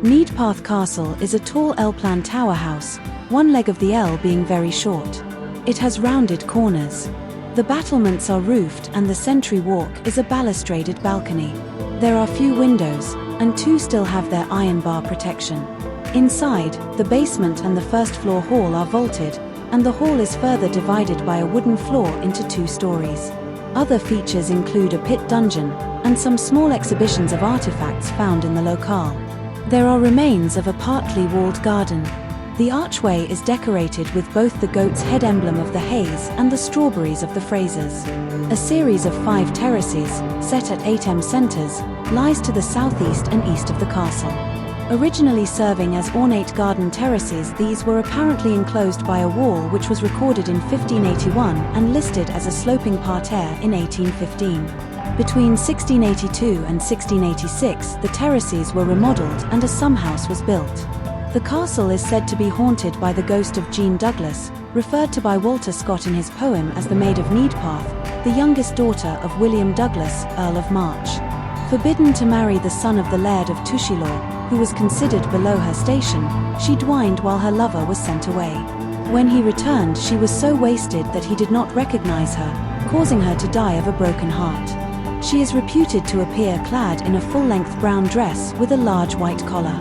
Neidpath Castle is a tall L-plan tower house, one leg of the L being very short. It has rounded corners. The battlements are roofed and the sentry walk is a balustraded balcony. There are few windows, and two still have their iron bar protection. Inside, the basement and the first floor hall are vaulted, and the hall is further divided by a wooden floor into 2 stories. Other features include a pit dungeon, and some small exhibitions of artifacts found in the locale. There are remains of a partly walled garden. The archway is decorated with both the goat's head emblem of the haze and the strawberries of the Frasers. A series of 5 terraces, set at 8 centers, lies to the southeast and east of the castle. Originally serving as ornate garden terraces, these were apparently enclosed by a wall which was recorded in 1581 and listed as a sloping parterre in 1815. Between 1682 and 1686, the terraces were remodeled and a sumhouse was built. The castle is said to be haunted by the ghost of Jean Douglas, referred to by Walter Scott in his poem as the Maid of Neidpath, the youngest daughter of William Douglas, Earl of March. Forbidden to marry the son of the Laird of Tushilor, who was considered below her station, she dwined while her lover was sent away. When he returned, she was so wasted that he did not recognize her, causing her to die of a broken heart. She is reputed to appear clad in a full-length brown dress with a large white collar.